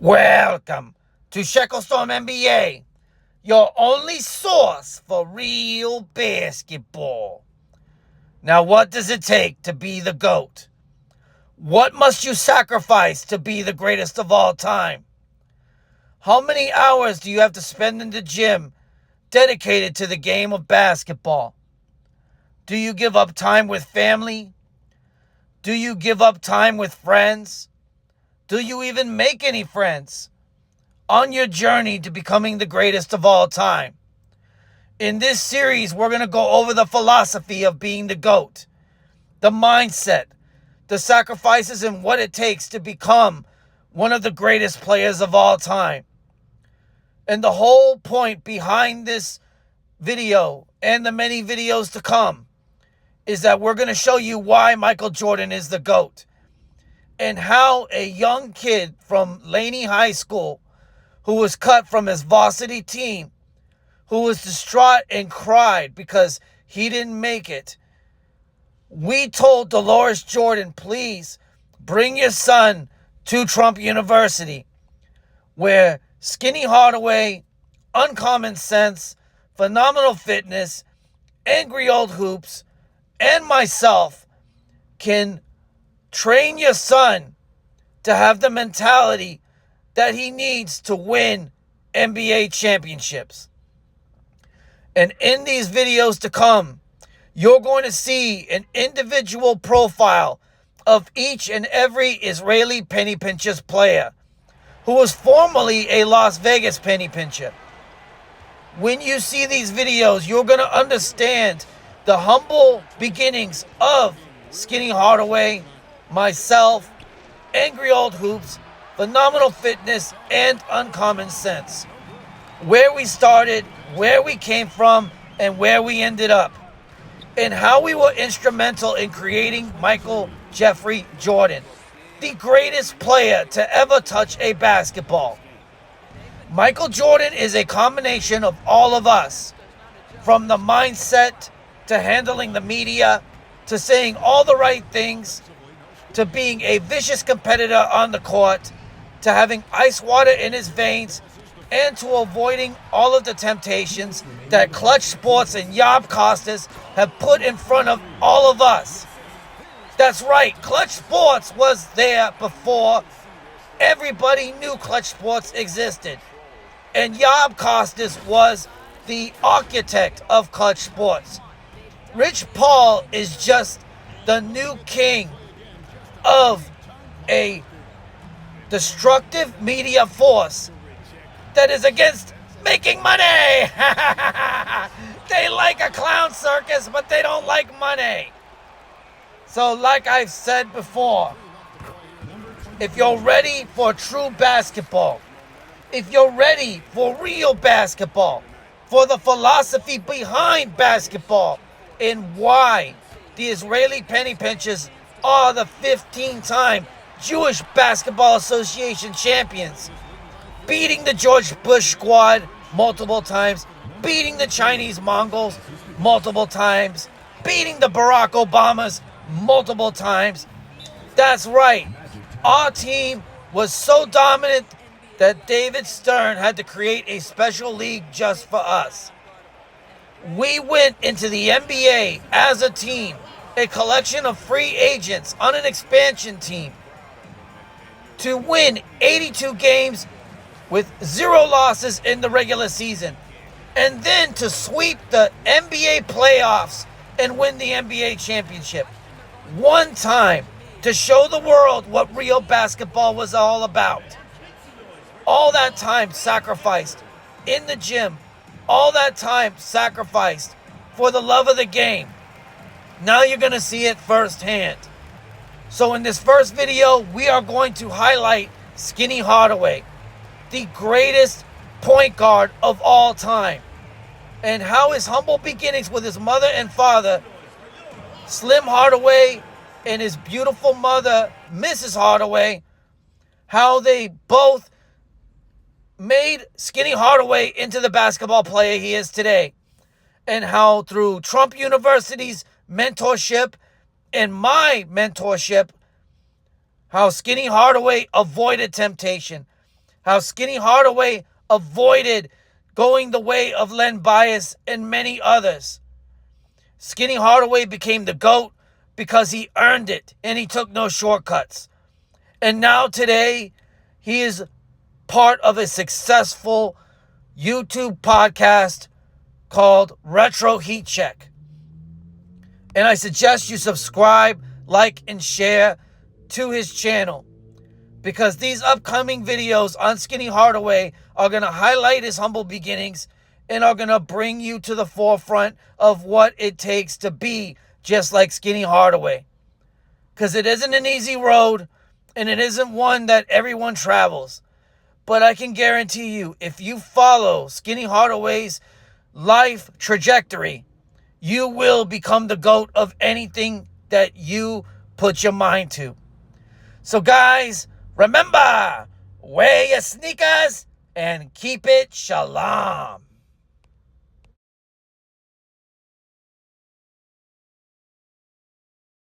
Welcome to Shekelstorm NBA, your only source for real basketball. Now, what does it take to be the GOAT? What must you sacrifice to be the greatest of all time? How many hours do you have to spend in the gym dedicated to the game of basketball? Do you give up time with family? Do you give up time with friends? Do you even make any friends on your journey to becoming the greatest of all time? In this series, we're going to go over the philosophy of being the GOAT, the mindset, the sacrifices, and what it takes to become one of the greatest players of all time. And the whole point behind this video and the many videos to come is that we're going to show you why Michael Jordan is the GOAT and how a young kid from Laney High School who was cut from his varsity team, who was distraught and cried because he didn't make it. We told Dolores Jordan, please bring your son to Trump University, where Skinny Hardaway, Uncommon Sense, Phenomenal Fitness, Angry Old Hoops, and myself can train your son to have the mentality that he needs to win NBA championships. And in these videos to come, you're going to see an individual profile of each and every Israeli penny pinchers player who was formerly a Las Vegas penny pincher. When you see these videos, you're going to understand the humble beginnings of Skinny Hardaway, myself, Angry Old Hoops, Phenomenal Fitness, and Uncommon Sense. Where we started, where we came from, and where we ended up. And how we were instrumental in creating Michael Jeffrey Jordan, the greatest player to ever touch a basketball. Michael Jordan is a combination of all of us, from the mindset to handling the media, to saying all the right things, to being a vicious competitor on the court, to having ice water in his veins, and to avoiding all of the temptations that Clutch Sports and Yob Costas have put in front of all of us. That's right, Clutch Sports was there before everybody knew Clutch Sports existed. And Yob Costas was the architect of Clutch Sports. Rich Paul is just the new king of a destructive media force that is against making money. They like a clown circus, but they don't like money. So like I've said before, if you're ready for true basketball, if you're ready for real basketball, for the philosophy behind basketball, and why the Israeli penny pinchers are the 15-time Jewish Basketball Association champions, beating the George Bush squad multiple times, beating the Chinese Mongols multiple times, beating the Barack Obamas multiple times. That's right. Our team was so dominant that David Stern had to create a special league just for us. We went into the NBA as a team, a collection of free agents on an expansion team, to win 82 games with 0 losses in the regular season, and then to sweep the NBA playoffs and win the NBA championship. One time to show the world what real basketball was all about. All that time sacrificed in the gym, all that time sacrificed for the love of the game. Now you're going to see it firsthand. So in this first video, we are going to highlight Skinny Hardaway, the greatest point guard of all time, and how his humble beginnings with his mother and father, Slim Hardaway, and his beautiful mother, Mrs. Hardaway, how they both made Skinny Hardaway into the basketball player he is today, and how through Trump University's mentorship and my mentorship, how Skinny Hardaway avoided temptation, how Skinny Hardaway avoided going the way of Len Bias and many others. Skinny Hardaway became the GOAT because he earned it and he took no shortcuts. And now today, he is part of a successful YouTube podcast called Retro Heat Check. And I suggest you subscribe, like, and share to his channel, because these upcoming videos on Skinny Hardaway are going to highlight his humble beginnings and are going to bring you to the forefront of what it takes to be just like Skinny Hardaway. Because it isn't an easy road, and it isn't one that everyone travels. But I can guarantee you, if you follow Skinny Hardaway's life trajectory, you will become the GOAT of anything that you put your mind to. So guys, remember, wear your sneakers and keep it shalom.